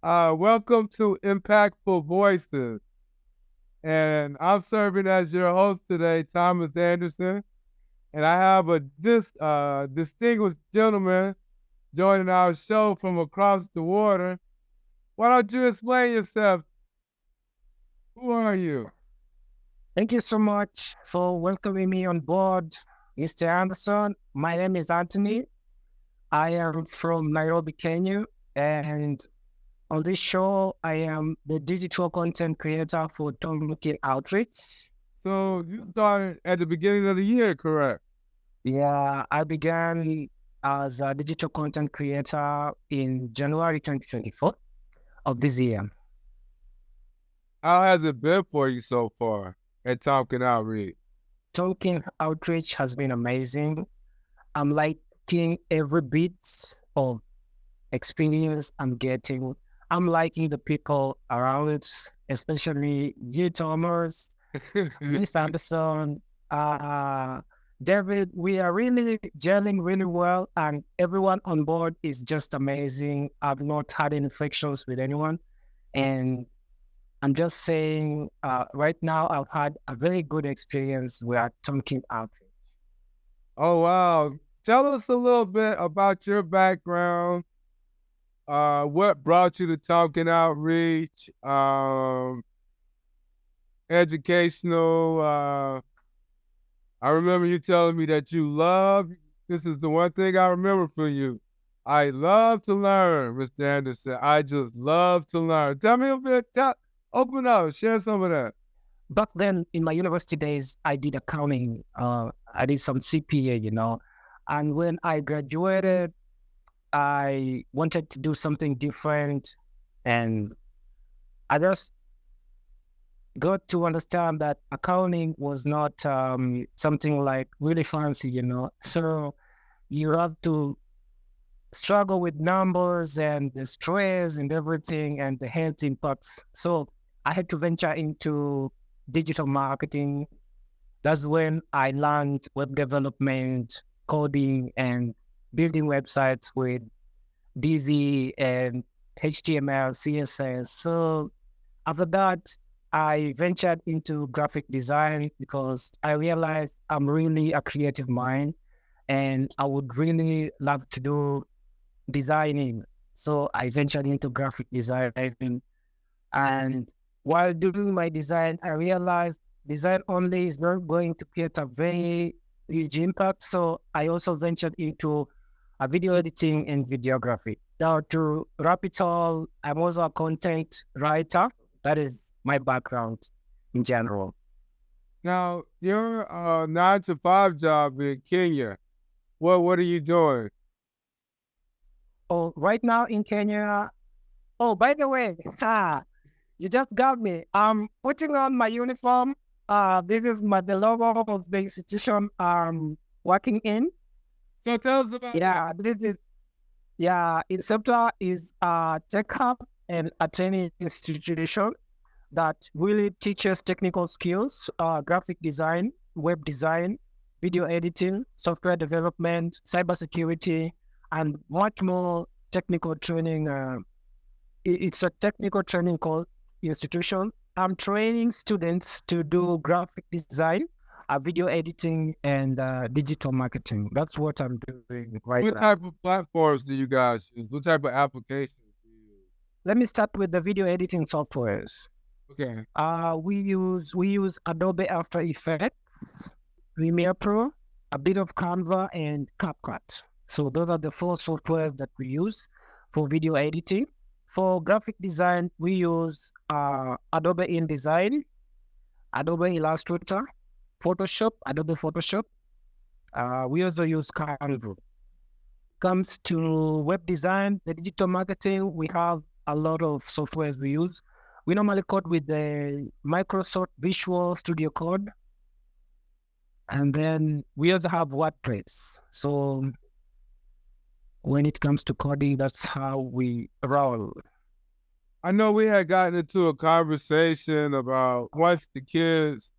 Welcome to Impactful Voices. And I'm serving as your host today, Thomas Anderson. And I have a distinguished gentleman joining our show from across the water. Why don't you explain yourself? Who are you? Thank you so much for welcoming me on board, Mr. Anderson. My name is Antony. I am from Nairobi, Kenya, and on this show, I am the digital content creator for Tomkin Outreach. So you started at the beginning of the year, correct? Yeah, I began as a digital content creator in January 2024 of this year. How has it been for you so far at Tomkin Outreach? Tomkin Outreach has been amazing. I'm liking every bit of experience I'm getting. I'm liking the people around it, especially you, Thomas, Miss Anderson, David. We are really gelling really well, and everyone on board is just amazing. I've not had any frictions with anyone, and I'm just saying, right now I've had a very good experience with Tomkin Outreach. Oh, wow. Tell us a little bit about your background. What brought you to Tomkin Outreach? Educational. I remember you telling me that you love. This is the one thing I remember from you. I love to learn, Mr. Anderson. I just love to learn. Tell me a bit. Open up. Share some of that. Back then in my university days, I did accounting. I did some CPA, and when I graduated, I wanted to do something different, and I just got to understand that accounting was not something like really fancy. So you have to struggle with numbers and the stress and everything and the health impacts. So I had to venture into digital marketing. That's when I learned web development, coding, and building websites with DZ and HTML, CSS. So after that, I ventured into graphic design because I realized I'm really a creative mind and I would really love to do designing. So I ventured into graphic design. And while doing my design, I realized design only is not going to create a very huge impact. So I also ventured into video editing and videography. Now, to wrap it all, I'm also a content writer. That is my background in general. Now, your 9 to 5 job in Kenya, what are you doing? Oh, right now in Kenya. Oh, by the way, you just got me. I'm putting on my uniform. This is the logo of the institution I'm working in. So tell us about Yeah, this is Incepta is a tech hub and a training institution that really teaches technical skills, graphic design, web design, video editing, software development, cybersecurity, and much more technical training. It's a technical training called institution. I'm training students to do graphic design, video editing, and digital marketing. That's what I'm doing right What now. type of platforms do you guys use? What type of applications do you use? Let me start with the video editing softwares. Okay. We use Adobe After Effects, Premiere Pro, a bit of Canva, and CapCut. So those are the 4 softwares that we use for video editing. For graphic design, we use Adobe InDesign, Adobe Illustrator, Photoshop, Adobe Photoshop. We also use Canva. Comes to web design, the digital marketing, we have a lot of softwares we use. We normally code with the Microsoft Visual Studio Code. And then we also have WordPress. So when it comes to coding, that's how we roll. I know we had gotten into a conversation about once the kids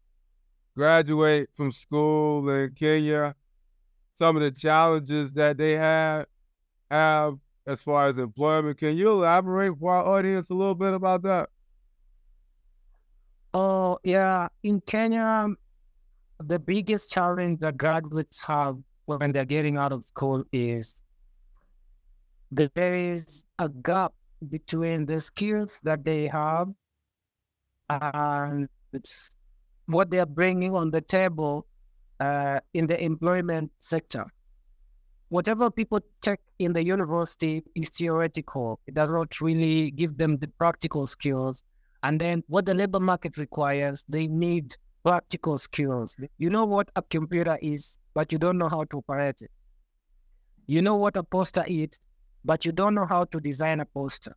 graduate from school in Kenya, some of the challenges that they have as far as employment. Can you elaborate for our audience a little bit about that? Oh, yeah. In Kenya, the biggest challenge that graduates have when they're getting out of school is that there is a gap between the skills that they have and it's what they're bringing on the table in the employment sector. Whatever people take in the university is theoretical. It does not really give them the practical skills. And then what the labor market requires, they need practical skills. You know what a computer is, but you don't know how to operate it. You know what a poster is, but you don't know how to design a poster.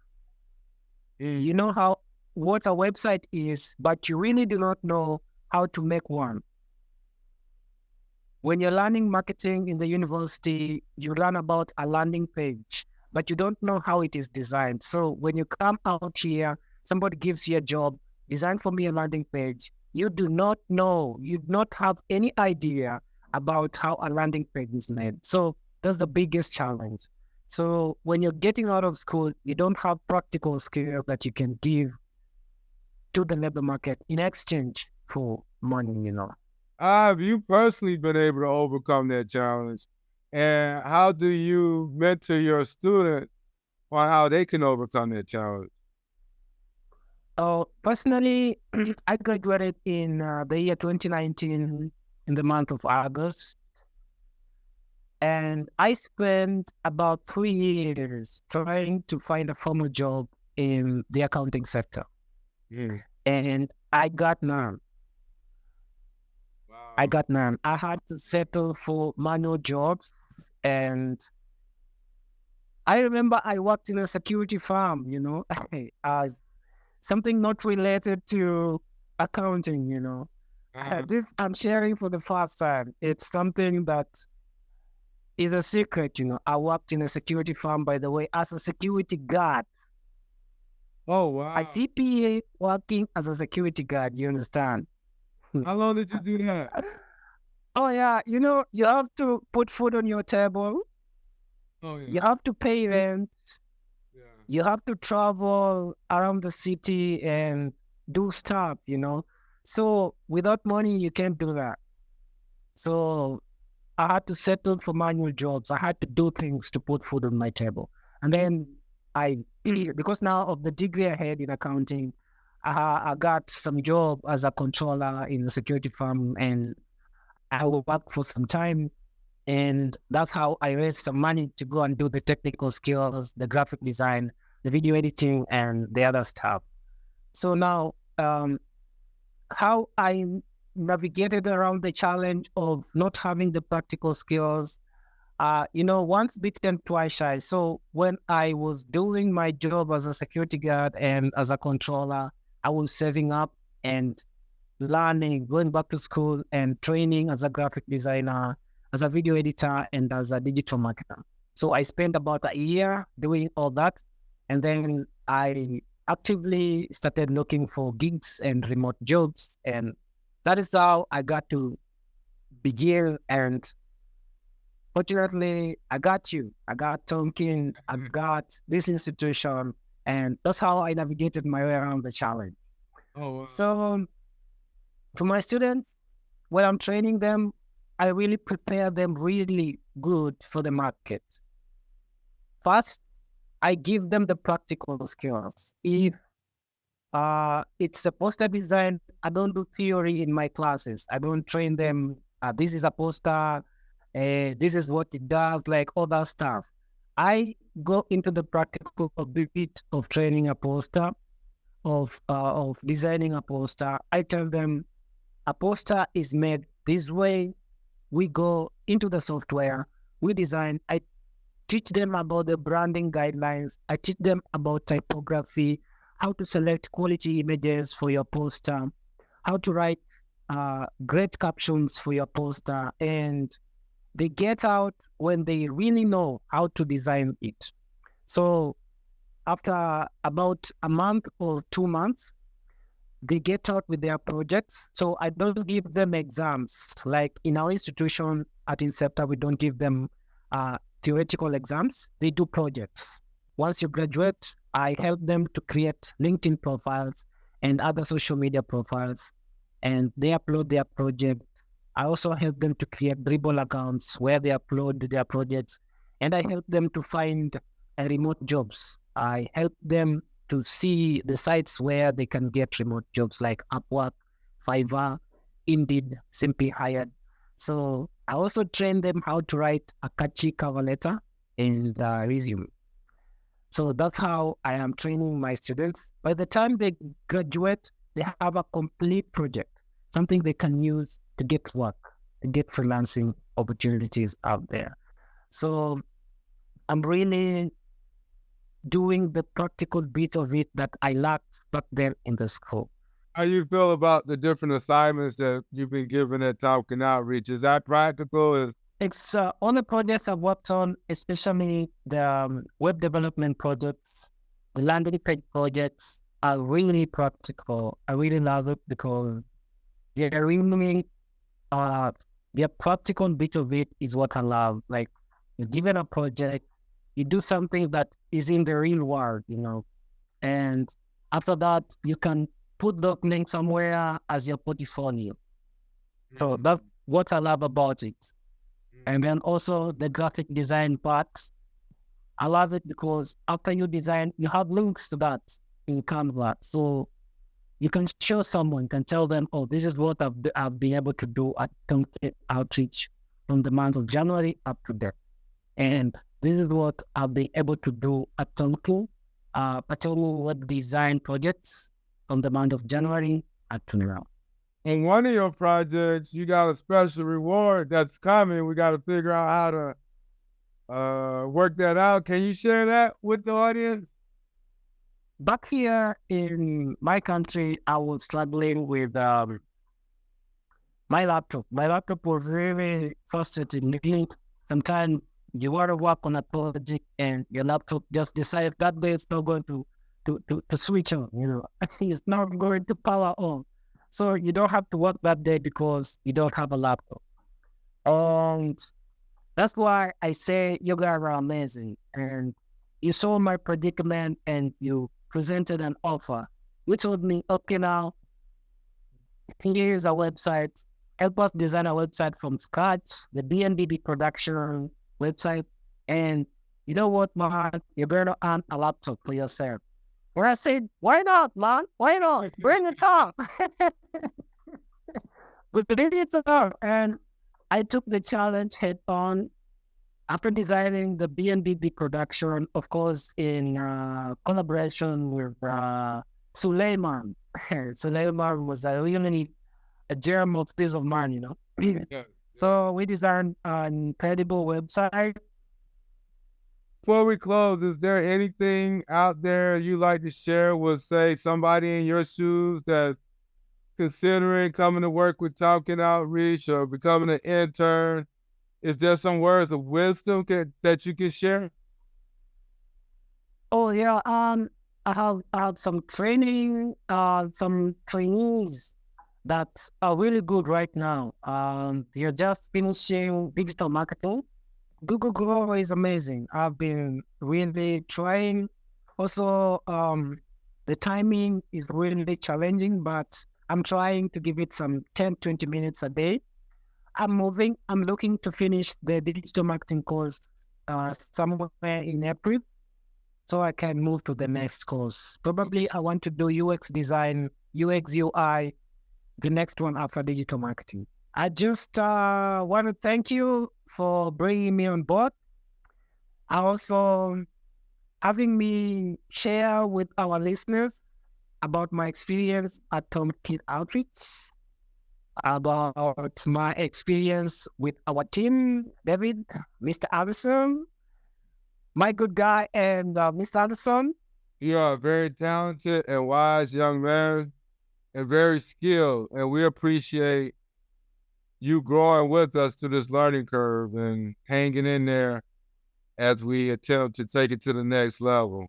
You know what a website is, but you really do not know how to make one. When you're learning marketing in the university, you learn about a landing page, but you don't know how it is designed. So when you come out here, somebody gives you a job, design for me a landing page. You do not know, you do not have any idea about how a landing page is made. So that's the biggest challenge. So when you're getting out of school, you don't have practical skills that you can give to the labor market in exchange for money, you know. Have you personally been able to overcome that challenge? And how do you mentor your students on how they can overcome that challenge? Personally, I graduated in the year 2019 in the month of August. And I spent about 3 years trying to find a formal job in the accounting sector. And I got none. Wow. I got none. I had to settle for manual jobs. And I remember I worked in a security firm, you know, as something not related to accounting, you know. This I'm sharing for the first time. It's something that is a secret, you know. I worked in a security firm, by the way, as a security guard. Oh, wow. A CPA working as a security guard, you understand? How long did you do that? Oh, yeah. You know, you have to put food on your table. Oh, yeah. You have to pay rent. Yeah. You have to travel around the city and do stuff, you know. So without money, you can't do that. So I had to settle for manual jobs. I had to do things to put food on my table. And then because now of the degree I had in accounting, I got some job as a controller in a security firm, and I worked for some time. And that's how I raised some money to go and do the technical skills, the graphic design, the video editing, and the other stuff. So now, how I navigated around the challenge of not having the practical skills, you know, once bitten, twice shy. So when I was doing my job as a security guard and as a controller, I was saving up and learning, going back to school and training as a graphic designer, as a video editor, and as a digital marketer. So I spent about a year doing all that. And then I actively started looking for gigs and remote jobs. And that is how I got to begin. And fortunately, I got you. I got Tomkin. I got this institution. And that's how I navigated my way around the challenge. Oh, wow. So for my students, when I'm training them, I really prepare them really good for the market. First, I give them the practical skills. If it's a poster design, I don't do theory in my classes. I don't train them, this is a poster, this is what it does, like all that stuff. I go into the practical bit of training a poster, of designing a poster. I tell them a poster is made this way. We go into the software, we design. I teach them about the branding guidelines. I teach them about typography, how to select quality images for your poster, how to write great captions for your poster. And they get out when they really know how to design it. So after about a month or 2 months, they get out with their projects. So I don't give them exams. Like in our institution at Incepta, we don't give them theoretical exams. They do projects. once you graduate, I help them to create LinkedIn profiles and other social media profiles, and they upload their project. I also help them to create dribble accounts where they upload their projects, and I help them to find remote jobs. I help them to see the sites where they can get remote jobs like Upwork, Fiverr, Indeed, Simply Hired. So I also train them how to write a catchy cover letter and resume. So that's how I am training my students. By the time they graduate, they have a complete project, something they can use to get work, to get freelancing opportunities out there. So I'm really doing the practical bit of it that I lacked back there in the school. How you feel about the different assignments that you've been given at Tomkin Outreach? Is that practical? It's all the projects I've worked on, especially the web development projects, the landing page projects are really practical. I really love it because they're really, the practical bit of it is what I love. Like, you're given a project, you do something that is in the real world, and after that, you can put that link somewhere as your portfolio. So that's what I love about it. And then also the graphic design part. I love it because after you design, you have links to that in Canva. So you can show someone, can tell them, oh, this is what I've been able to do at Tomkin Outreach from the month of January up to there. And this is what I've been able to do at Tomkin, particularly web design projects from the month of January up to now. On one of your projects, you got a special reward that's coming. We got to figure out how to work that out. Can you share that with the audience? Back here in my country, I was struggling with my laptop. My laptop was really frustrating. Sometimes you want to work on a project and your laptop just decides that day it's not going to switch on. It's not going to power on. So you don't have to work that day because you don't have a laptop. And that's why I say you guys are amazing. And you saw my predicament and you presented an offer. You told me, okay, now, here's a website. Help us design a website from scratch, the BNBB production website. And you know what, man? You're going to earn a laptop for yourself. Where I said, why not, man? Why not? Bring it on. We did it on. And I took the challenge head on after designing the BNBB production, of course, in collaboration with Suleiman. Suleiman was really a gem of peace of mind, Yeah. So we designed an incredible website. Before we close, is there anything out there you like to share with, say, somebody in your shoes that's considering coming to work with Tomkin Outreach or becoming an intern? Is there some words of wisdom that you can share? Oh yeah, I have some training, some trainees that are really good right now. They're just finishing digital marketing. Google Grow is amazing. I've been really trying. Also, the timing is really challenging, but I'm trying to give it some 10, 20 minutes a day. I'm looking to finish the digital marketing course somewhere in April, so I can move to the next course. Probably I want to do UX design, UX UI, the next one after digital marketing. I just want to thank you for bringing me on board. Also, having me share with our listeners about my experience at Tomkin Outreach, about my experience with our team, David, Mr. Anderson, my good guy, and Mr. Anderson. You are a very talented and wise young man and very skilled, and we appreciate you growing with us to this learning curve and hanging in there as we attempt to take it to the next level.